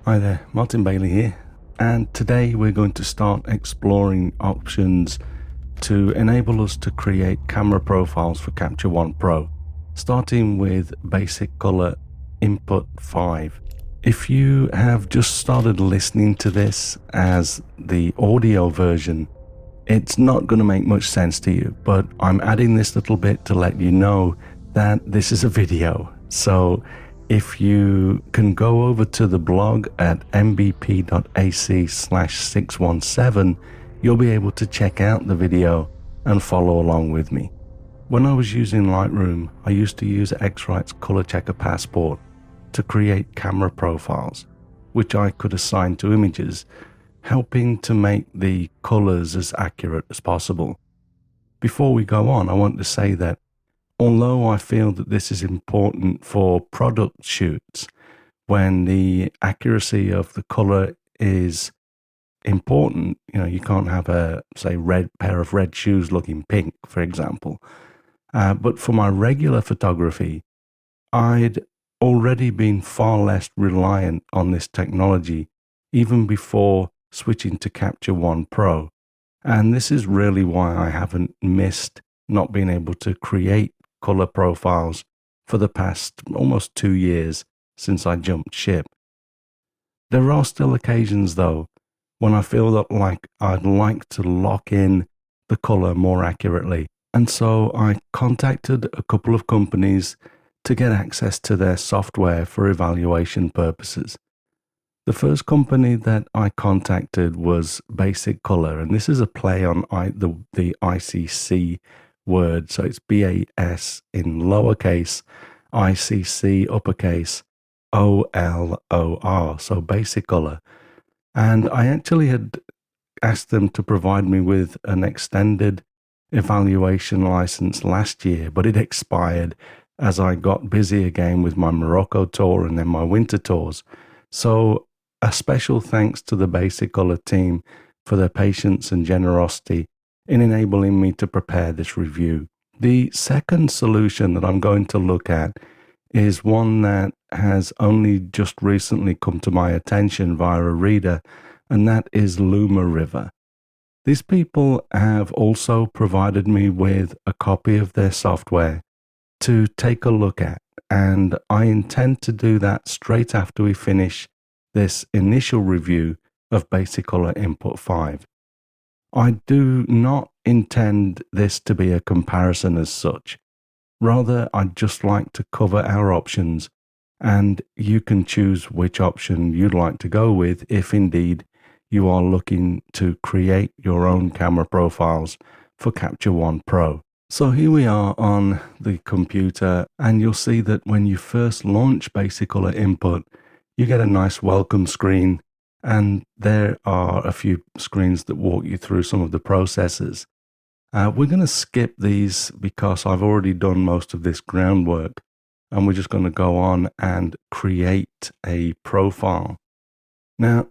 Hi there, Martin Bailey here, and today we're going to start exploring options to enable us to create camera profiles for Capture One Pro, starting with basICColor Input 5. If you have just started listening to this as the audio version, it's not going to make much sense to you, but I'm adding this little bit to let you know that this is a video. So if you can go over to the blog at mbp.ac/617, you'll be able to check out the video and follow along with me. When I was using Lightroom, I used to use X-Rite's Color Checker Passport to create camera profiles, which I could assign to images, helping to make the colors as accurate as possible. Before we go on, I want to say that although I feel that this is important for product shoots, when the accuracy of the color is important, you can't have a, say, red pair of red shoes looking pink, for example. But for my regular photography, I'd already been far less reliant on this technology, even before switching to Capture One Pro. And this is really why I haven't missed not being able to create color profiles for the past almost 2 years since I jumped ship. There are still occasions, though, when I feel that I'd like to lock in the color more accurately. And so I contacted a couple of companies to get access to their software for evaluation purposes. The first company that I contacted was basICColor, and this is a play on the ICC word, so it's BAS in lowercase, ICC uppercase, OLOR, so basICColor. And I actually had asked them to provide me with an extended evaluation license last year, but it expired as I got busy again with my Morocco tour and then my winter tours. So a special thanks to the basICColor team for their patience and generosity in enabling me to prepare this review. The second solution that I'm going to look at is one that has only just recently come to my attention via a reader, and that is Luma River. These people have also provided me with a copy of their software to take a look at, and I intend to do that straight after we finish this initial review of basICColor Input 5. I do not intend this to be a comparison as such. Rather, I'd just like to cover our options, and you can choose which option you'd like to go with if indeed you are looking to create your own camera profiles for Capture One Pro. So here we are on the computer, and you'll see that when you first launch basICColor Input, you get a nice welcome screen, and there are a few screens that walk you through some of the processes. We're going to skip these because I've already done most of this groundwork, and we're just going to go on and create a profile. Now,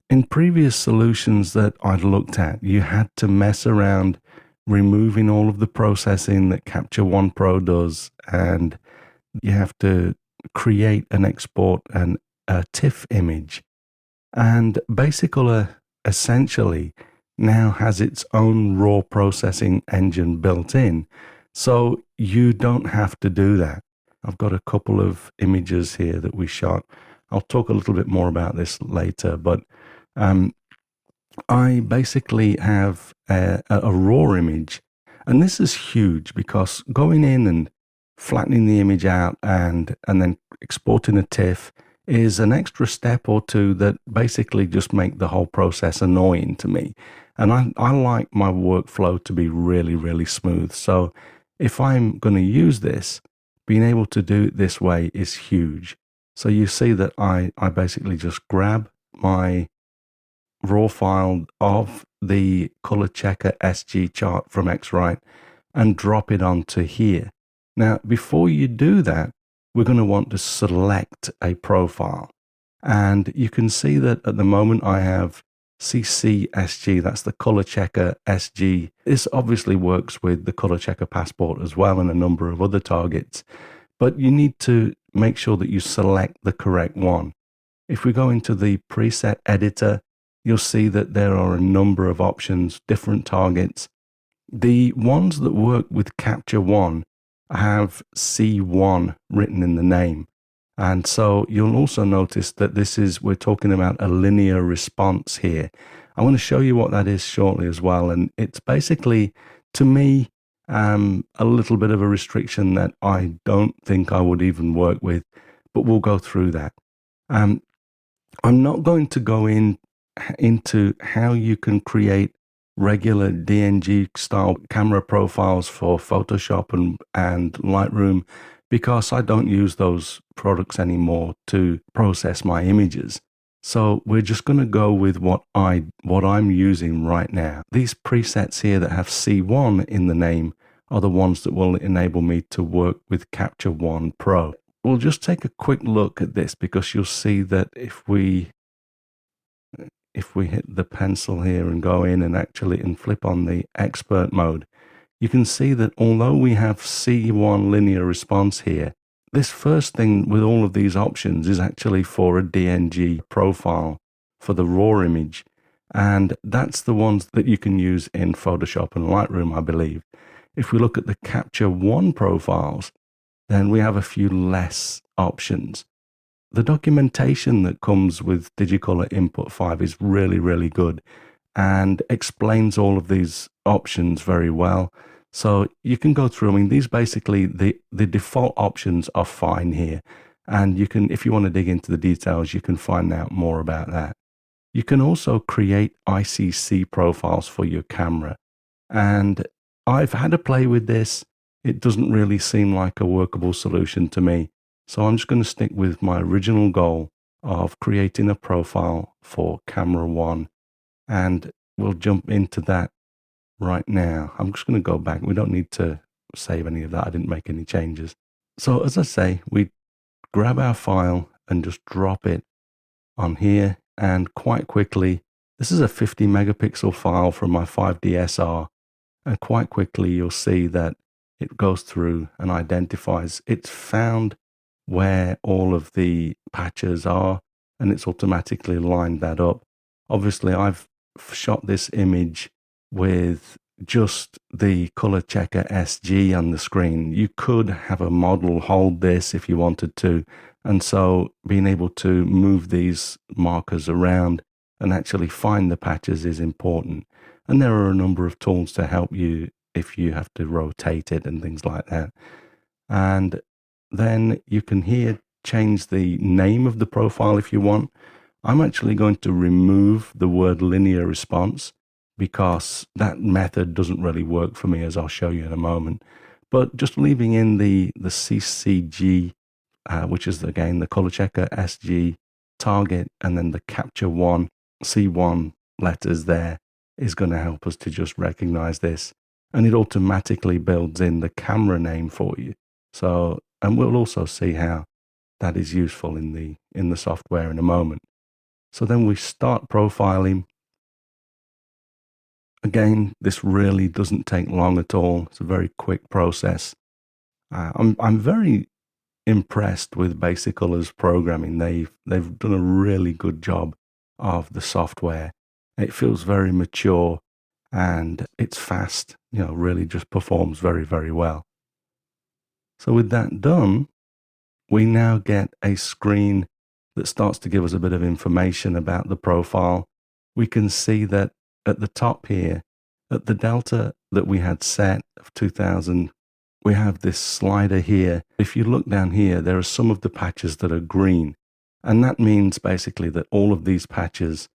in previous solutions that I'd looked at, you had to mess around removing all of the processing that Capture One Pro does, and you have to create and export a TIFF image. And basICColor essentially now has its own raw processing engine built in, so you don't have to do that. I've got a couple of images here that we shot. I'll talk a little bit more about this later, but I basically have a raw image, and this is huge because going in and flattening the image out and then exporting a TIFF is an extra step or two that basically just make the whole process annoying to me. And I like my workflow to be really, really smooth. So if I'm going to use this, being able to do it this way is huge. So you see that I basically just grab my raw file of the color checker SG chart from X-Rite and drop it onto here. Now, before you do that, we're going to want to select a profile. And you can see that at the moment I have CCSG, that's the color checker SG. This obviously works with the color checker passport as well and a number of other targets, but you need to make sure that you select the correct one. If we go into the preset editor, you'll see that there are a number of options, different targets. The ones that work with Capture One have C1 written in the name. And so you'll also notice that we're talking about a linear response here. I want to show you what that is shortly as well. And it's basically, to me, a little bit of a restriction that I don't think I would even work with, but we'll go through that. I'm not going to go into how you can create regular DNG style camera profiles for Photoshop and Lightroom, because I don't use those products anymore to process my images. So we're just going to go with what I'm using right now. These presets here that have C1 in the name are the ones that will enable me to work with Capture One Pro. We'll just take a quick look at this, because you'll see that if we hit the pencil here and go in and flip on the expert mode, you can see that although we have C1 linear response here, this first thing with all of these options is actually for a DNG profile for the raw image. And that's the ones that you can use in Photoshop and Lightroom, I believe. If we look at the Capture One profiles, then we have a few less options. The documentation that comes with basICColor Input 5 is really, really good and explains all of these options very well. So you can go through. I mean, these basically, the default options are fine here. And you can, if you want to dig into the details, you can find out more about that. You can also create ICC profiles for your camera. And I've had a play with this. It doesn't really seem like a workable solution to me. So I'm just going to stick with my original goal of creating a profile for Camera One. And we'll jump into that right now. I'm just going to go back. We don't need to save any of that. I didn't make any changes. So as I say, we grab our file and just drop it on here. And quite quickly, this is a 50 megapixel file from my 5DSR. And quite quickly, you'll see that it goes through and identifies. It's found where all of the patches are, and it's automatically lined that up. Obviously, I've shot this image with just the color checker SG on the screen. You could have a model hold this if you wanted to, and so being able to move these markers around and actually find the patches is important. And there are a number of tools to help you if you have to rotate it and things like that. And then you can here change the name of the profile if you want. I'm actually going to remove the word linear response, because that method doesn't really work for me, as I'll show you in a moment. But just leaving in the CCG, which is again the color checker SG target, and then the Capture One C1 letters there is going to help us to just recognize this. And it automatically builds in the camera name for you. So, and we'll also see how that is useful in the software in a moment. So then we start profiling. Again, this really doesn't take long at all. It's a very quick process. I'm very impressed with basICColor's programming. They've done a really good job of the software. It feels very mature and it's fast. Really just performs very, very well. So with that done, we now get a screen that starts to give us a bit of information about the profile. We can see that at the top here, at the delta that we had set of 2000, we have this slider here. If you look down here, there are some of the patches that are green. And that means basically that all of these patches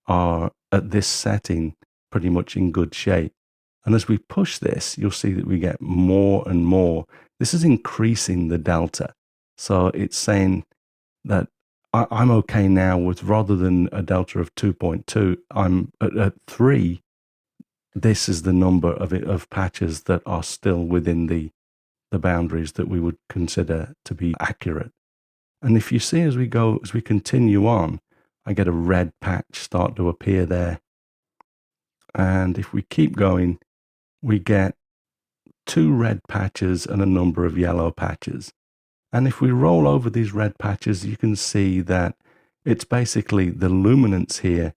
are at this setting pretty much in good shape. And as we push this, you'll see that we get more and more. This is increasing the delta. So it's saying that I'm okay now with, rather than a delta of 2.2, I'm at 3. This is the number of patches that are still within the boundaries that we would consider to be accurate. And if you see as we continue on, I get a red patch start to appear there. And if we keep going, we get 2 red patches and a number of yellow patches. And if we roll over these red patches, you can see that It's basically the luminance here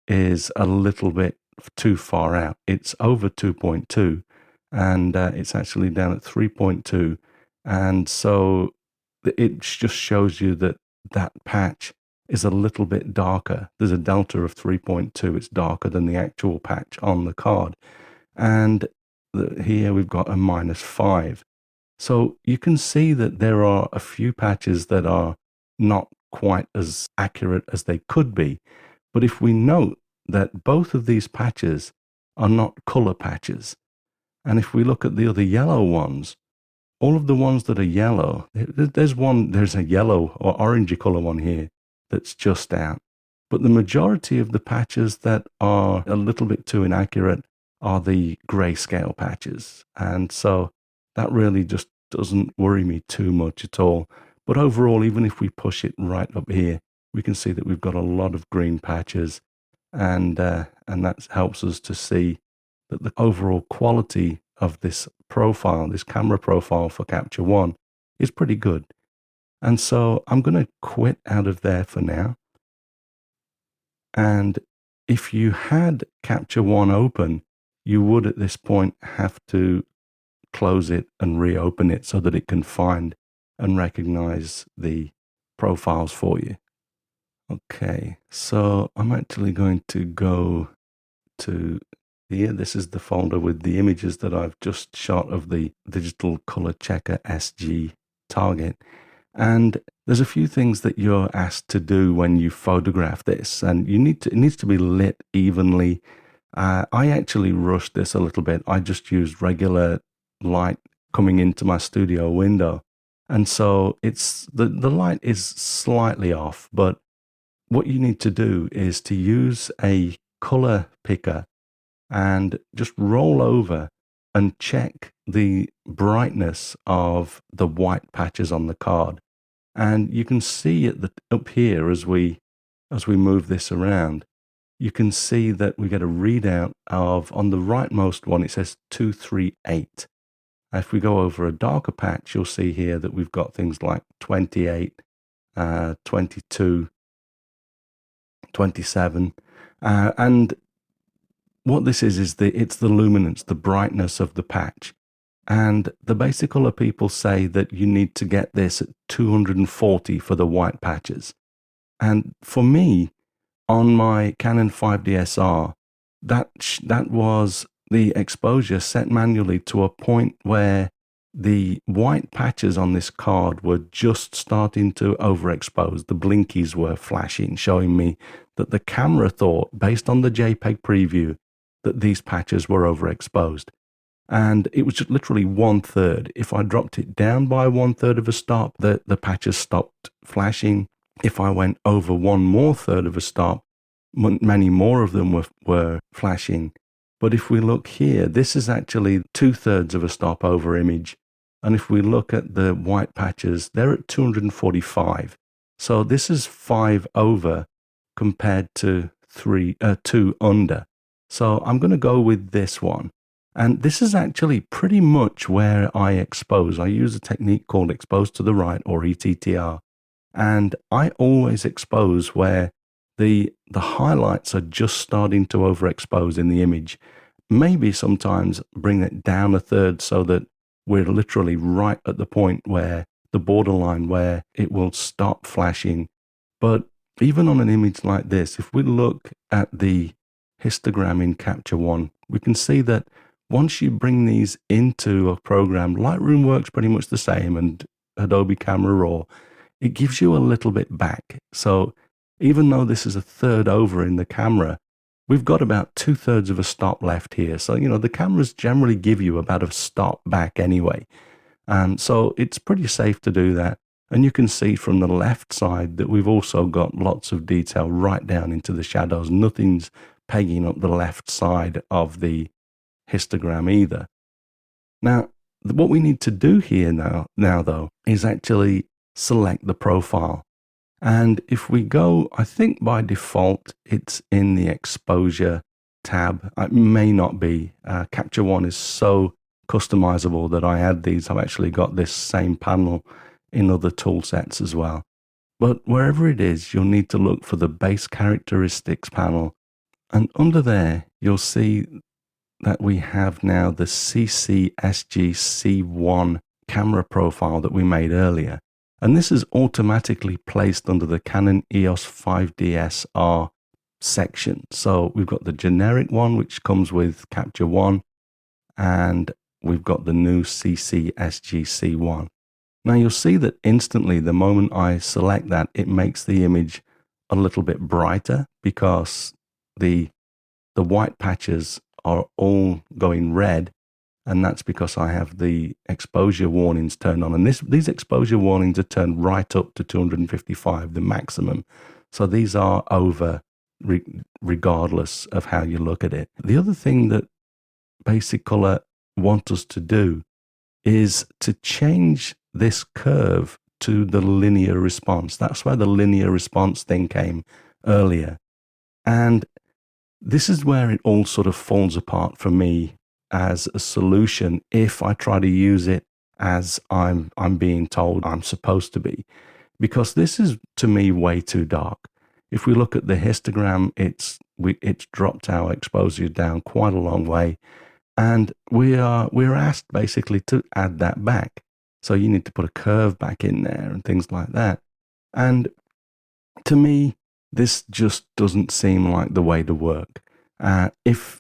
is a little bit too far out. It's over 2.2 and it's actually down at 3.2. And so it just shows you that that patch is a little bit darker. There's a delta of 3.2. It's darker than the actual patch on the card. And here we've got a -5. So you can see that there are a few patches that are not quite as accurate as they could be. But if we note that both of these patches are not color patches, and if we look at the other yellow ones, all of the ones that are yellow, there's a yellow or orangey color one here that's just out. But the majority of the patches that are a little bit too inaccurate are the grayscale patches. And so that really just doesn't worry me too much at all. But overall, even if we push it right up here, we can see that we've got a lot of green patches, and that helps us to see that the overall quality of this profile, this camera profile for Capture One, is pretty good. And so I'm going to quit out of there for now. And if you had Capture One open, you would at this point have to close it and reopen it so that it can find and recognize the profiles for you. Okay, so I'm actually going to go to here. This is the folder with the images that I've just shot of the digital color checker SG target. And there's a few things that you're asked to do when you photograph this, and it needs to be lit evenly. I actually rushed this a little bit. I just used regular light coming into my studio window. And so it's the light is slightly off, but what you need to do is to use a color picker and just roll over and check the brightness of the white patches on the card. And you can see up here as we move this around, you can see that we get a readout of, on the rightmost one, it says 238. If we go over a darker patch, you'll see here that we've got things like 28, 22, 27. And what this is it's the luminance, the brightness of the patch. And the basICColor people say that you need to get this at 240 for the white patches. And for me, on my Canon 5DSR, that was the exposure set manually to a point where the white patches on this card were just starting to overexpose. The blinkies were flashing, showing me that the camera thought, based on the JPEG preview, that these patches were overexposed. And it was just literally 1/3. If I dropped it down by 1/3 of a stop, the patches stopped flashing. If I went over 1 more third of a stop, many more of them were flashing. But if we look here, this is actually 2/3 of a stop over image. And if we look at the white patches, they're at 245. So this is 5 over compared to 2 under. So I'm going to go with this one. And this is actually pretty much where I expose. I use a technique called expose to the right, or ETTR. And I always expose where the highlights are just starting to overexpose in the image. Maybe sometimes bring it down 1/3 so that we're literally right at the point where the borderline where it will stop flashing. But even on an image like this, if we look at the histogram in Capture One, we can see that once you bring these into a program, Lightroom works pretty much the same, and Adobe Camera Raw, it gives you a little bit back. So even though this is 1/3 over in the camera, we've got about 2/3 of a stop left here. So, the cameras generally give you about a stop back anyway. So it's pretty safe to do that. And you can see from the left side that we've also got lots of detail right down into the shadows. Nothing's pegging up the left side of the histogram either. Now, what we need to do here now though, is actually select the profile. And if we go, I think by default, it's in the exposure tab. It may not be. Capture One is so customizable that I add these. I've actually got this same panel in other tool sets as well. But wherever it is, you'll need to look for the base characteristics panel. And under there, you'll see that we have now the CCSG-C1 camera profile that we made earlier. And this is automatically placed under the Canon EOS 5DS-R section. So we've got the generic one, which comes with Capture One, and we've got the new CCSG-C1. Now you'll see that instantly, the moment I select that, it makes the image a little bit brighter because the white patches are all going red, and that's because I have the exposure warnings turned on. And these exposure warnings are turned right up to 255, the maximum. So these are over regardless of how you look at it. The other thing that basICColor want us to do is to change this curve to the linear response. That's where the linear response thing came earlier. And this is where it all sort of falls apart for me as a solution if I try to use it as I'm being told I'm supposed to be, because this is, to me, way too dark. If we look at the histogram, it's dropped our exposure down quite a long way, and we're asked basically to add that back. So you need to put a curve back in there and things like that. And to me, this just doesn't seem like the way to work. If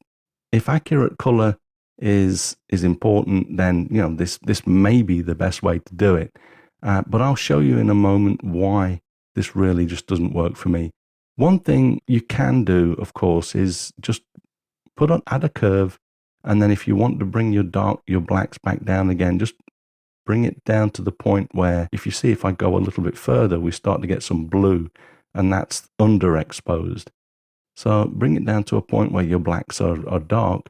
accurate color is important, then this may be the best way to do it. But I'll show you in a moment why this really just doesn't work for me. One thing you can do, of course, is just add a curve, and then if you want to bring your blacks back down again, just bring it down to the point where, if you see, if I go a little bit further, we start to get some blue, and that's underexposed. So bring it down to a point where your blacks are dark,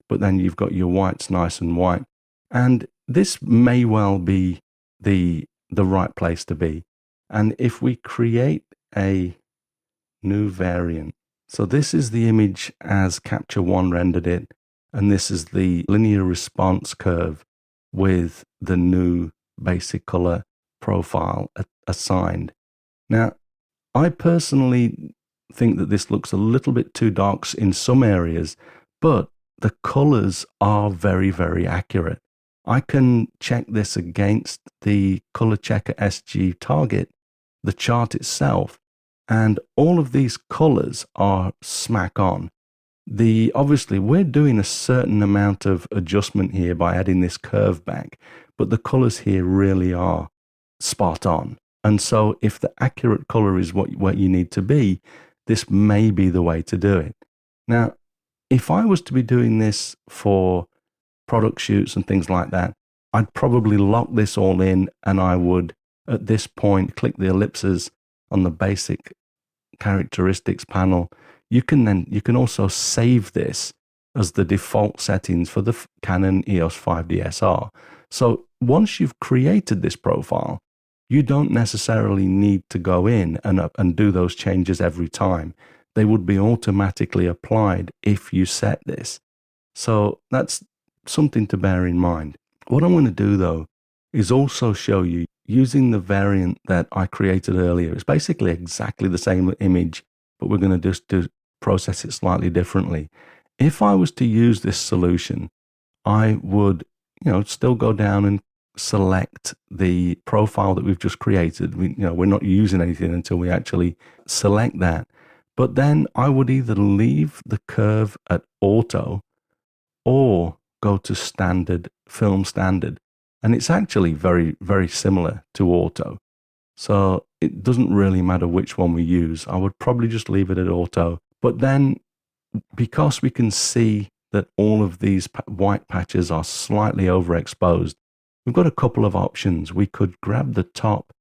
but then you've got your whites nice and white. And this may well be the right place to be. And if we create a new variant, so this is the image as Capture One rendered it, and this is the linear response curve with the new basICColor profile assigned. Now, I personally think that this looks a little bit too dark in some areas, but the colors are very, very accurate. I can check this against the Color Checker SG target, the chart itself, and all of these colors are smack on. Obviously, we're doing a certain amount of adjustment here by adding this curve back, but the colors here really are spot on. And so if the accurate color is what you need to be, this may be the way to do it. Now, if I was to be doing this for product shoots and things like that, I'd probably lock this all in, and I would, at this point, click the ellipses on the basic characteristics panel. You can also save this as the default settings for the Canon EOS 5DS-R. So once you've created this profile, you don't necessarily need to go in and do those changes every time. They would be automatically applied if you set this. So that's something to bear in mind. What I'm going to do, though, is also show you using the variant that I created earlier. It's basically exactly the same image, but we're going to just process it slightly differently. If I was to use this solution, I would, still go down and select the profile that we've just created. We're not using anything until we actually select that. But then I would either leave the curve at auto or go to standard, film standard. And it's actually very, very similar to auto. So it doesn't really matter which one we use. I would probably just leave it at auto. But then, because we can see that all of these white patches are slightly overexposed, we've got a couple of options. We could grab the top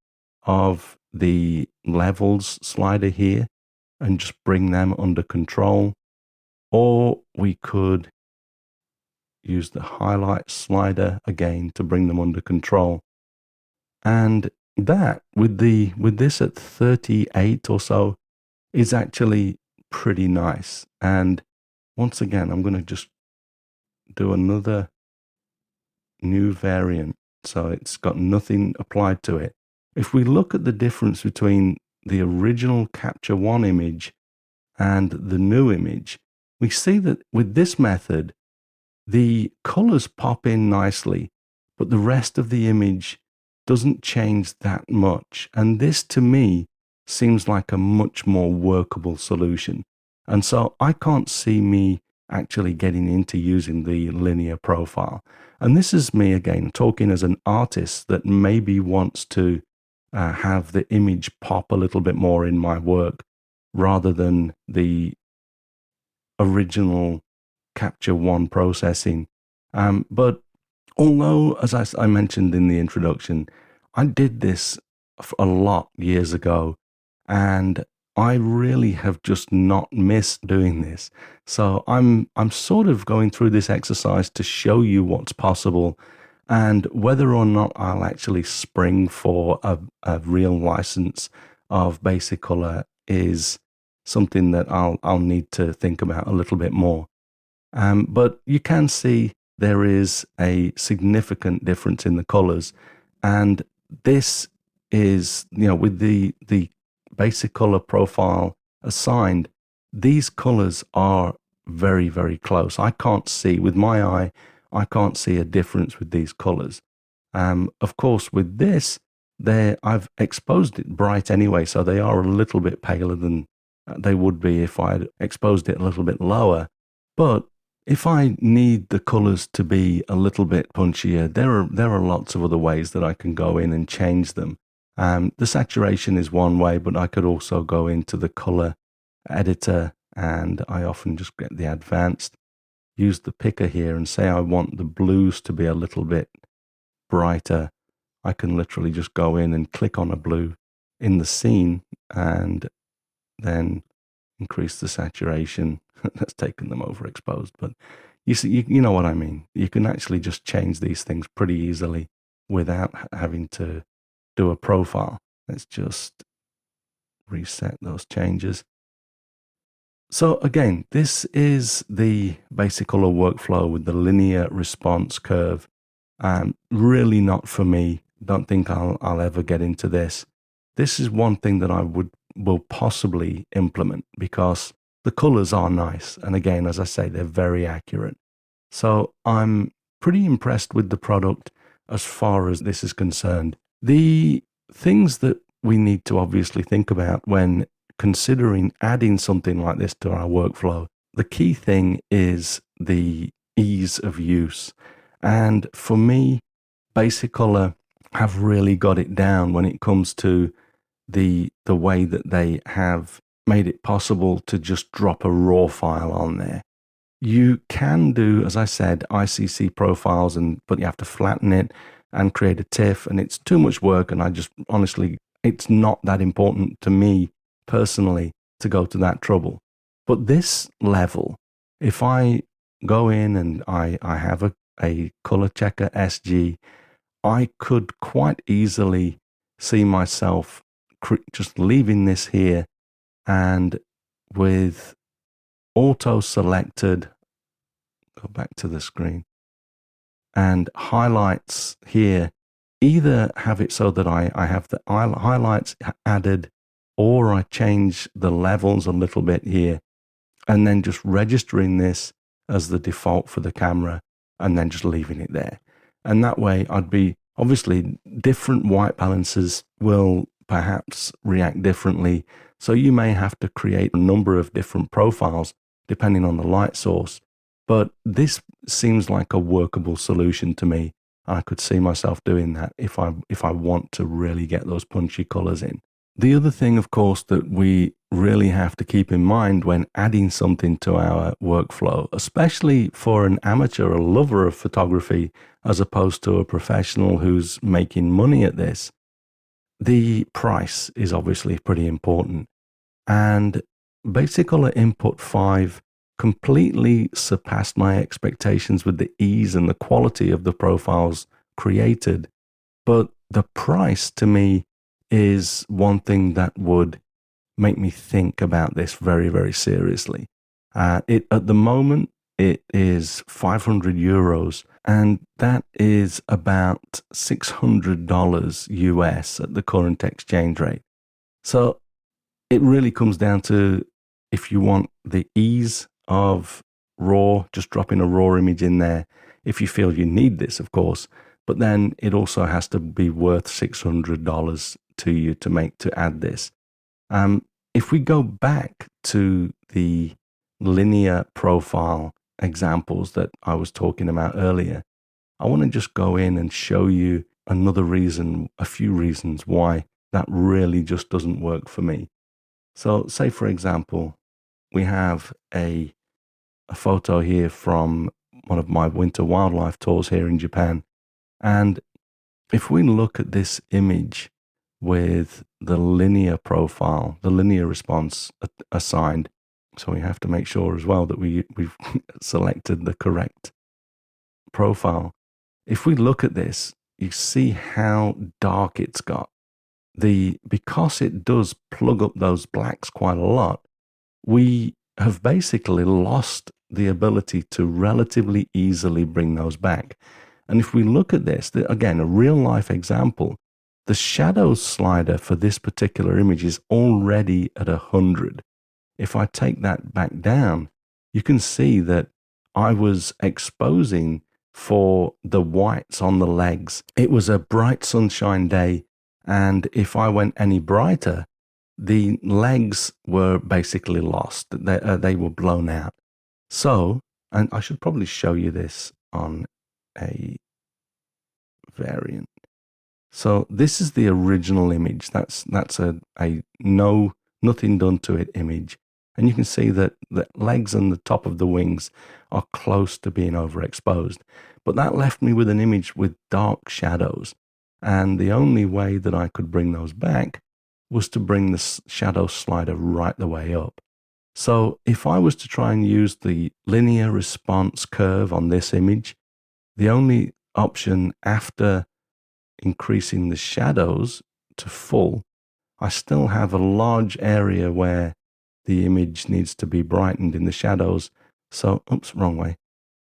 of the levels slider here and just bring them under control, or we could use the highlight slider again to bring them under control. And that, with this at 38 or so, is actually pretty nice. And once again, I'm going to just do another new variant. So it's got nothing applied to it. if we look at the difference between the original Capture One image and the new image, we see that with this method, the colors pop in nicely, but the rest of the image doesn't change that much. And this to me seems like a much more workable solution. And so I can't see me actually getting into using the linear profile. And this is me again talking as an artist that maybe wants to have the image pop a little bit more in my work rather than the original Capture One processing. But although, as I mentioned in the introduction, I did this a lot years ago, and I really have just not missed doing this. So I'm sort of going through this exercise to show you what's possible, and whether or not I'll actually spring for a real license of basICColor is something that I'll need to think about a little bit more. But you can see there is a significant difference in the colors, and this is, with the basICColor profile assigned, these colors are very, very close. I can't see with my eye, I can't see a difference with these colors. Of course, with this, I've exposed it bright anyway, so they are a little bit paler than they would be if I had exposed it a little bit lower. But if I need the colors to be a little bit punchier, there are lots of other ways that I can go in and change them. The saturation is one way, but I could also go into the color editor, and I often just get the advanced, use the picker here and say I want the blues to be a little bit brighter. I can literally just go in and click on a blue in the scene and then increase the saturation. That's taken them overexposed, but you see, you know what I mean. You can actually just change these things pretty easily without having to do a profile. Let's just reset those changes. So again, this is the basICColor workflow with the linear response curve. Really not for me. Don't think I'll ever get into this. This is one thing that I will possibly implement because the colors are nice. And again, as I say, they're very accurate. So I'm pretty impressed with the product as far as this is concerned. The things that we need to obviously think about when considering adding something like this to our workflow, the key thing is the ease of use. And for me, basICColor have really got it down when it comes to the way that they have made it possible to just drop a raw file on there. You can do, as I said, ICC profiles, but you have to flatten it and create a TIFF, and it's too much work, and I just, honestly, it's not that important to me personally to go to that trouble. But this level, if I go in and I have a color checker SG, I could quite easily see myself just leaving this here, and with auto selected, go back to the screen, and highlights here, either have it so that I have the highlights added, or I change the levels a little bit here, and then just registering this as the default for the camera, and then just leaving it there. And that way I'd be, obviously different white balances will perhaps react differently. So you may have to create a number of different profiles depending on the light source. But this seems like a workable solution to me. I could see myself doing that if I want to really get those punchy colors in. The other thing, of course, that we really have to keep in mind when adding something to our workflow, especially for an amateur or lover of photography, as opposed to a professional who's making money at this, the price is obviously pretty important. And basICColor Input 5 completely surpassed my expectations with the ease and the quality of the profiles created. But the price to me is one thing that would make me think about this very, very seriously. At the moment, it is €500, and that is about $600 US at the current exchange rate. So it really comes down to, if you want the ease of RAW, just dropping a RAW image in there, if you feel you need this, of course, but then it also has to be worth $600 to you to add this. If we go back to the linear profile examples that I was talking about earlier, I want to just go in and show you a few reasons why that really just doesn't work for me. So say, for example, we have a photo here from one of my winter wildlife tours here in Japan. And if we look at this image with the linear profile, the linear response assigned, so we have to make sure as well that we've selected the correct profile. If we look at this, you see how dark it's got. Because it does plug up those blacks quite a lot, we have basically lost the ability to relatively easily bring those back. And if we look at this, again, a real life example, the shadows slider for this particular image is already at 100. If I take that back down, you can see that I was exposing for the whites on the legs. It was a bright sunshine day, and if I went any brighter, the legs were basically lost. They were blown out. So, and I should probably show you this on a variant. So this is the original image. That's a nothing done to it image. And you can see that the legs and the top of the wings are close to being overexposed. But that left me with an image with dark shadows. And the only way that I could bring those back was to bring the shadow slider right the way up. So if I was to try and use the linear response curve on this image, the only option after increasing the shadows to full, I still have a large area where the image needs to be brightened in the shadows. So, oops, wrong way.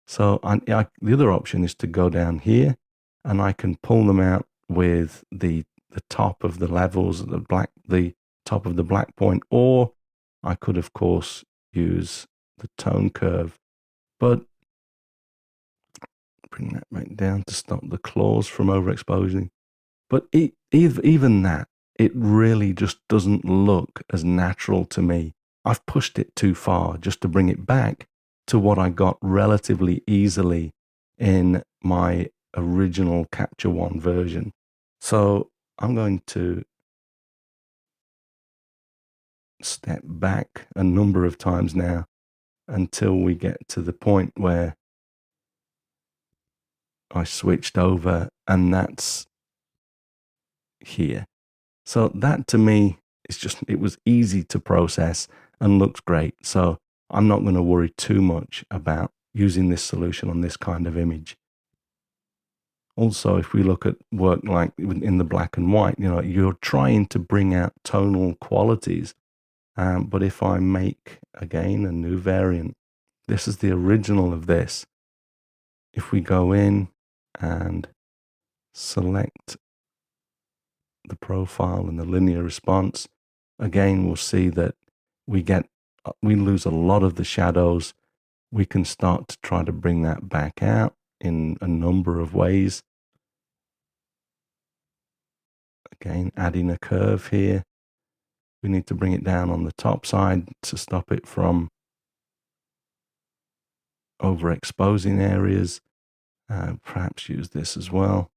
So the other option is to go down here, and I can pull them out with the top of the levels, the top of the black point, or I could, of course, use the tone curve. But bring that back down to stop the claws from overexposing. But even that, it really just doesn't look as natural to me. I've pushed it too far just to bring it back to what I got relatively easily in my original Capture One version. So I'm going to step back a number of times now until we get to the point where I switched over, and that's here. So that to me it was easy to process and looks great. So I'm not going to worry too much about using this solution on this kind of image. Also, if we look at work like in the black and white, you're trying to bring out tonal qualities. But if I make, again, a new variant, this is the original of this. If we go in and select the profile and the linear response, again, we'll see that we lose a lot of the shadows. We can start to try to bring that back out in a number of ways. Again, adding a curve here. We need to bring it down on the top side to stop it from overexposing areas. Perhaps use this as well.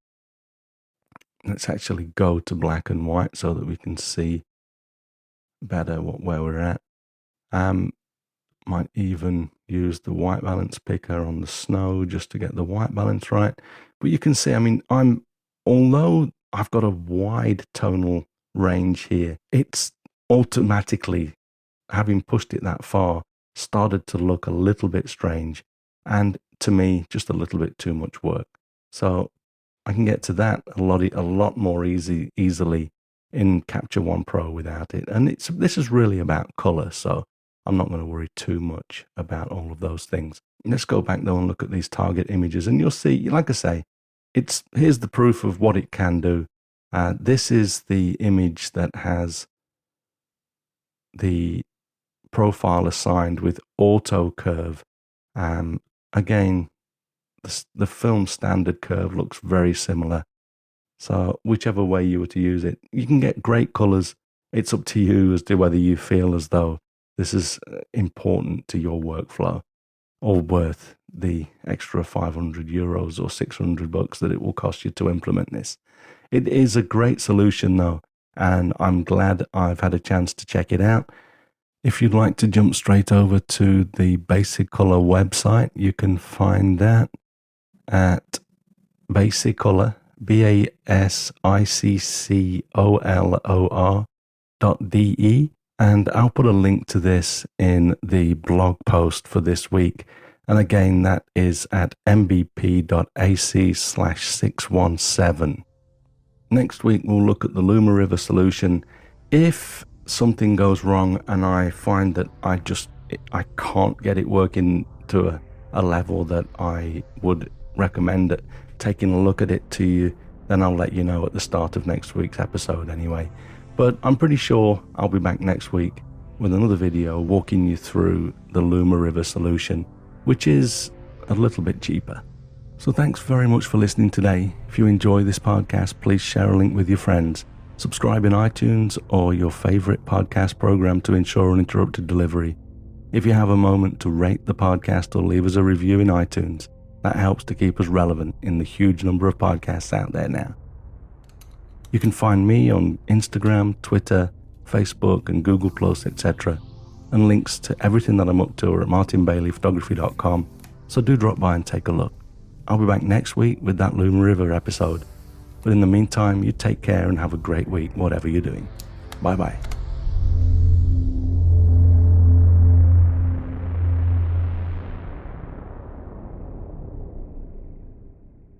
Let's actually go to black and white so that we can see better where we're at. Might even use the white balance picker on the snow just to get the white balance right. But you can see, although I've got a wide tonal range here, it's automatically, having pushed it that far, started to look a little bit strange. And to me, just a little bit too much work. So I can get to that a lot more easily in Capture One Pro without it. And this is really about color. So I'm not going to worry too much about all of those things. Let's go back though and look at these target images, and you'll see, like I say, here's the proof of what it can do. This is the image that has the profile assigned with auto curve. Again, the film standard curve looks very similar. So whichever way you were to use it, you can get great colors. It's up to you as to whether you feel as though this is important to your workflow or worth the extra €500 or $600 that it will cost you to implement this. It is a great solution though, and I'm glad I've had a chance to check it out. If you'd like to jump straight over to the basICColor website, you can find that at basICColor, basICColor.de, and I'll put a link to this in the blog post for this week. And again, that is at mbp.ac/617. Next week, we'll look at the Luma River solution. If something goes wrong and I find that I can't get it working to a level that I would recommend it, taking a look at it to you, then I'll let you know at the start of next week's episode anyway. But I'm pretty sure I'll be back next week with another video walking you through the Luma River solution, which is a little bit cheaper. So thanks very much for listening today. If you enjoy this podcast, please share a link with your friends. Subscribe in iTunes or your favorite podcast program to ensure uninterrupted delivery. If you have a moment to rate the podcast or leave us a review in iTunes, that helps to keep us relevant in the huge number of podcasts out there now. You can find me on Instagram, Twitter, Facebook, and Google+, etc. And links to everything that I'm up to are at martinbaileyphotography.com, so do drop by and take a look. I'll be back next week with that Luma River episode. But in the meantime, you take care and have a great week, whatever you're doing. Bye-bye.